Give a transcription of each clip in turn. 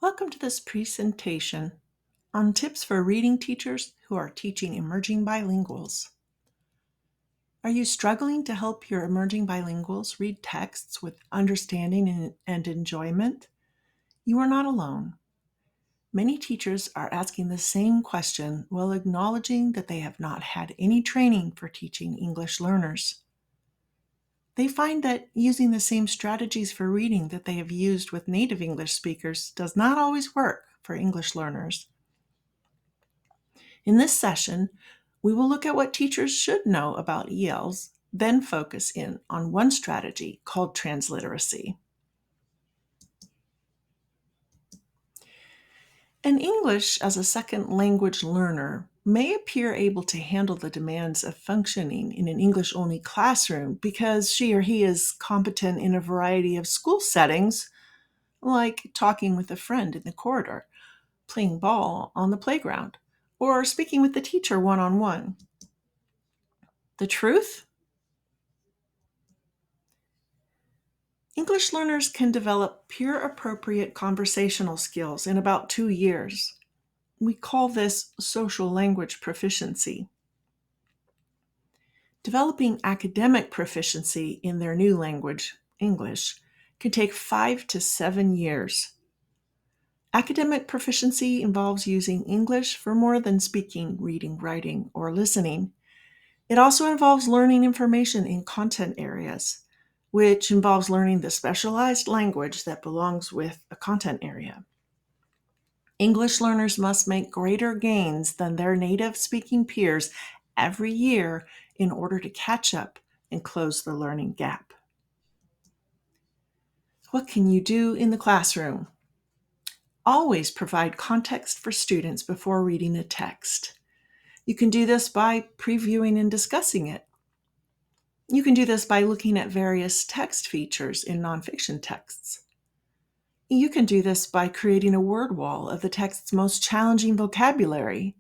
Welcome to this presentation on tips for reading teachers who are teaching emerging bilinguals. Are you struggling to help your emerging bilinguals read texts with understanding and enjoyment? You are not alone. Many teachers are asking the same question while acknowledging that they have not had any training for teaching English learners. They find that using the same strategies for reading that they have used with native English speakers does not always work for English learners. In this session, we will look at what teachers should know about ELs, then focus in on one strategy called transliteracy. An English as a second language learner may appear able to handle the demands of functioning in an English-only classroom because she or he is competent in a variety of school settings, like talking with a friend in the corridor, playing ball on the playground, or speaking with the teacher one-on-one. The truth? English learners can develop peer-appropriate conversational skills in about 2 years. We call this social language proficiency. Developing academic proficiency in their new language, English, can take 5 to 7 years. Academic proficiency involves using English for more than speaking, reading, writing, or listening. It also involves learning information in content areas, which involves learning the specialized language that belongs with a content area. English learners must make greater gains than their native speaking peers every year in order to catch up and close the learning gap. What can you do in the classroom? Always provide context for students before reading a text. You can do this by previewing and discussing it. You can do this by looking at various text features in nonfiction texts. You can do this by creating a word wall of the text's most challenging vocabulary.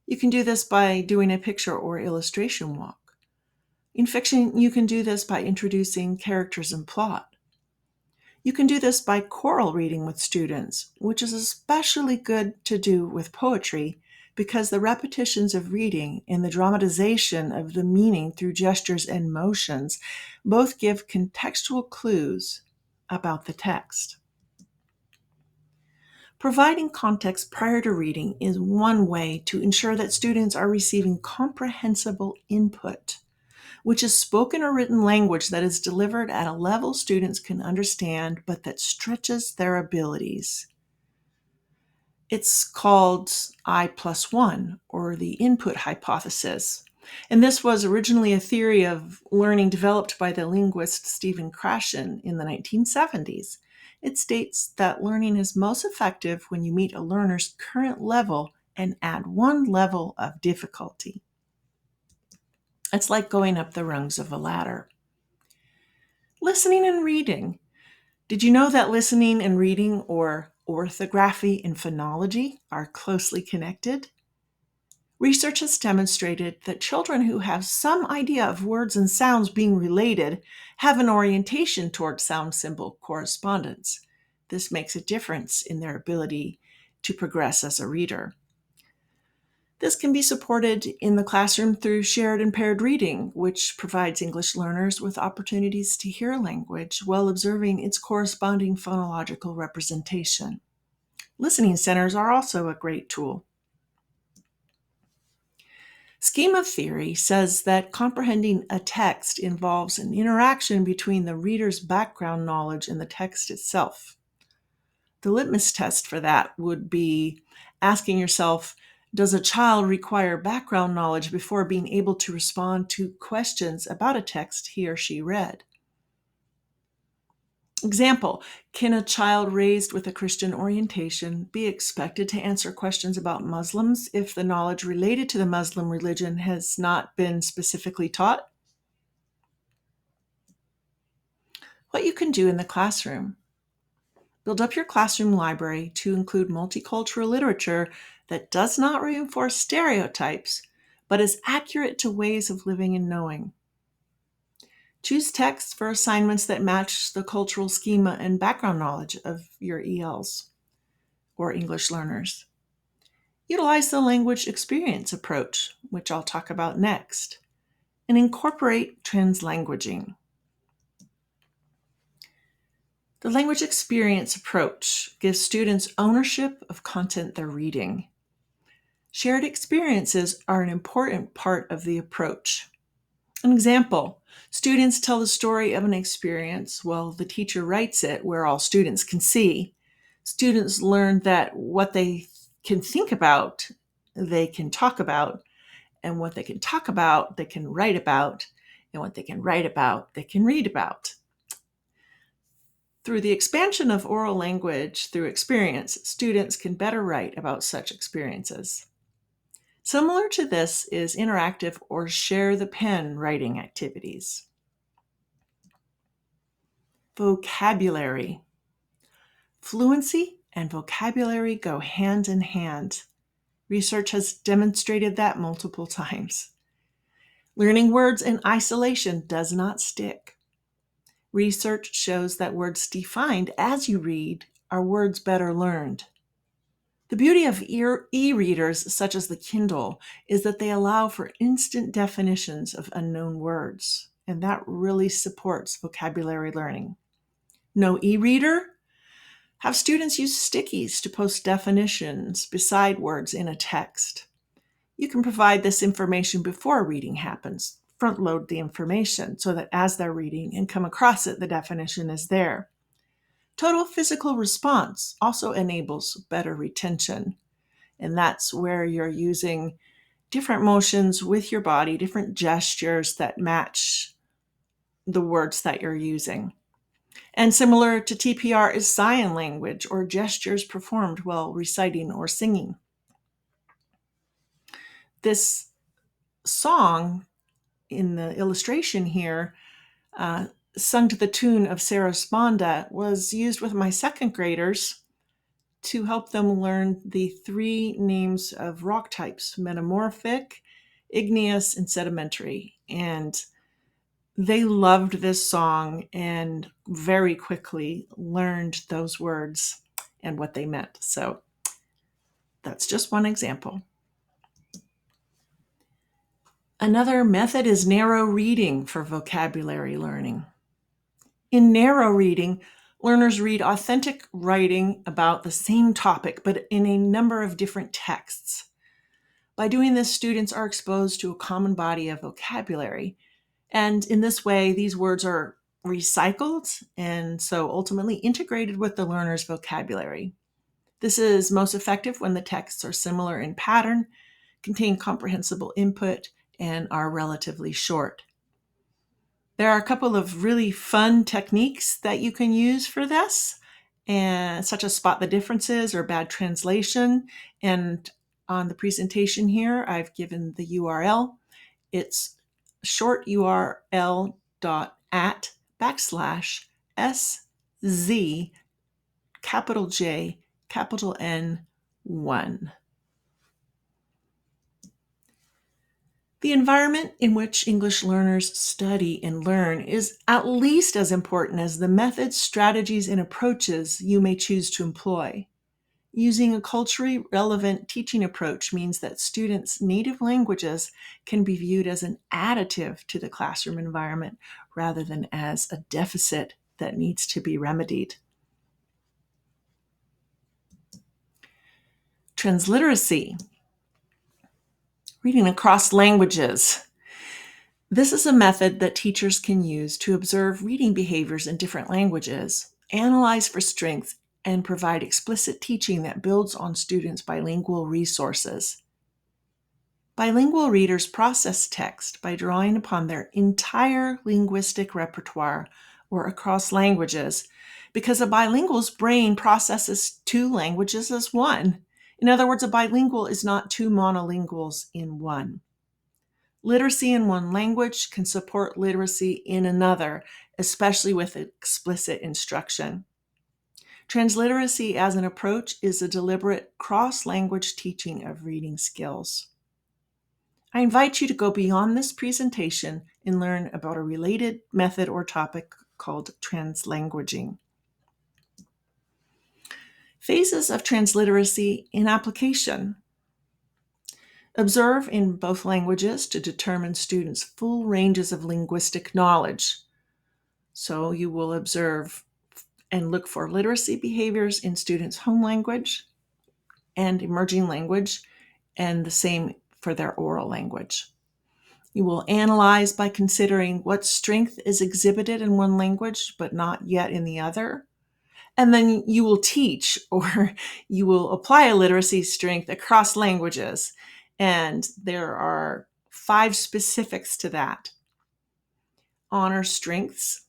You can do this by doing a picture or illustration walk. In fiction, you can do this by introducing characters and plot. You can do this by choral reading with students, which is especially good to do with poetry because the repetitions of reading and the dramatization of the meaning through gestures and motions both give contextual clues about the text. Providing context prior to reading is one way to ensure that students are receiving comprehensible input, which is spoken or written language that is delivered at a level students can understand but that stretches their abilities. It's called I+1, or the input hypothesis. And this was originally a theory of learning developed by the linguist Stephen Krashen in the 1970s. It states that learning is most effective when you meet a learner's current level and add one level of difficulty. It's like going up the rungs of a ladder. Listening and reading. Did you know that listening and reading, or orthography and phonology, are closely connected? Research has demonstrated that children who have some idea of words and sounds being related have an orientation toward sound symbol correspondence. This makes a difference in their ability to progress as a reader. This can be supported in the classroom through shared and paired reading, which provides English learners with opportunities to hear language while observing its corresponding phonological representation. Listening centers are also a great tool. Schema theory says that comprehending a text involves an interaction between the reader's background knowledge and the text itself. The litmus test for that would be asking yourself, does a child require background knowledge before being able to respond to questions about a text he or she read? Example, can a child raised with a Christian orientation be expected to answer questions about Muslims if the knowledge related to the Muslim religion has not been specifically taught? What you can do in the classroom. Build up your classroom library to include multicultural literature that does not reinforce stereotypes, but is accurate to ways of living and knowing. Choose texts for assignments that match the cultural schema and background knowledge of your ELs. for English learners. Utilize the language experience approach, which I'll talk about next, and incorporate translanguaging. The language experience approach gives students ownership of content they're reading. Shared experiences are an important part of the approach. An example, students tell the story of an experience while the teacher writes it where all students can see. Students learn that what they can think about, they can talk about, and what they can talk about, they can write about, and what they can write about, they can read about. Through the expansion of oral language through experience, students can better write about such experiences. Similar to this is interactive or share the pen writing activities. Vocabulary. Fluency and vocabulary go hand in hand. Research has demonstrated that multiple times. Learning words in isolation does not stick. Research shows that words defined as you read are words better learned. The beauty of e-readers such as the Kindle is that they allow for instant definitions of unknown words, and that really supports vocabulary learning. No e-reader? Have students use stickies to post definitions beside words in a text. You can provide this information before a reading happens. Front load the information so that as they're reading and come across it, the definition is there. Total physical response also enables better retention. And that's where you're using different motions with your body, different gestures that match the words that you're using. And similar to TPR is sign language or gestures performed while reciting or singing. This song in the illustration here, sung to the tune of Sarah Sponda, was used with my second graders to help them learn the 3 names of rock types: metamorphic, igneous, and sedimentary. And they loved this song and very quickly learned those words and what they meant. So that's just one example. Another method is narrow reading for vocabulary learning. In narrow reading, learners read authentic writing about the same topic, but in a number of different texts. By doing this, students are exposed to a common body of vocabulary. And in this way, these words are recycled and so ultimately integrated with the learner's vocabulary. This is most effective when the texts are similar in pattern, contain comprehensible input, and are relatively short. There are a couple of really fun techniques that you can use for this, and such as spot the differences or bad translation. And on the presentation here, I've given the URL. It's short URL @/SZ capital J capital N 1. The environment in which English learners study and learn is at least as important as the methods, strategies, and approaches you may choose to employ. Using a culturally relevant teaching approach means that students' native languages can be viewed as an additive to the classroom environment rather than as a deficit that needs to be remedied. Transliteracy. Reading across languages. This is a method that teachers can use to observe reading behaviors in different languages, analyze for strengths, and provide explicit teaching that builds on students' bilingual resources. Bilingual readers process text by drawing upon their entire linguistic repertoire or across languages, because a bilingual's brain processes 2 languages as one. In other words, a bilingual is not 2 monolinguals in one. Literacy in one language can support literacy in another, especially with explicit instruction. Transliteracy as an approach is a deliberate cross-language teaching of reading skills. I invite you to go beyond this presentation and learn about a related method or topic called translanguaging. Phases of transliteracy in application. Observe in both languages to determine students' full ranges of linguistic knowledge. So you will observe and look for literacy behaviors in students' home language and emerging language, and the same for their oral language. You will analyze by considering what strength is exhibited in one language but not yet in the other. And then you will teach, or you will apply a literacy strength across languages. And there are 5 specifics to that. Honor strengths.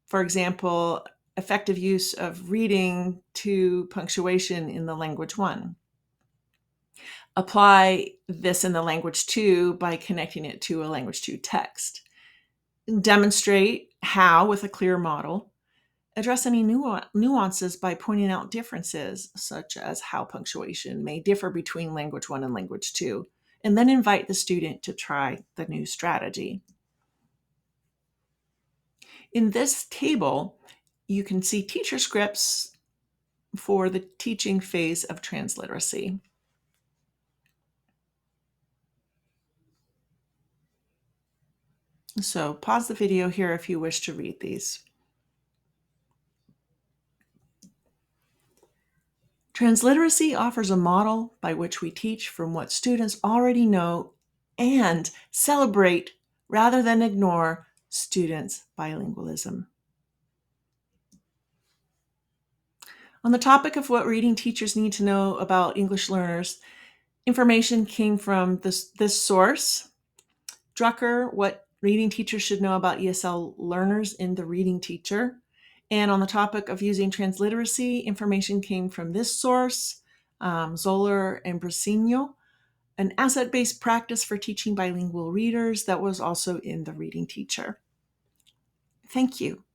For example, effective use of reading to punctuation in the language 1. Apply this in the language 2 by connecting it to a language 2 text. Demonstrate how with a clear model. Address any nuances by pointing out differences, such as how punctuation may differ between language 1 and language 2, and then invite the student to try the new strategy. In this table, you can see teacher scripts for the teaching phase of transliteracy. So pause the video here if you wish to read these. Transliteracy offers a model by which we teach from what students already know and celebrate rather than ignore students' bilingualism. On the topic of what reading teachers need to know about English learners, information came from this source, Drucker, What Reading Teachers Should Know About ESL Learners in the Reading Teacher. And on the topic of using transliteracy, information came from this source, Zoller and Brasino, an asset-based practice for teaching bilingual readers that was also in the Reading Teacher. Thank you.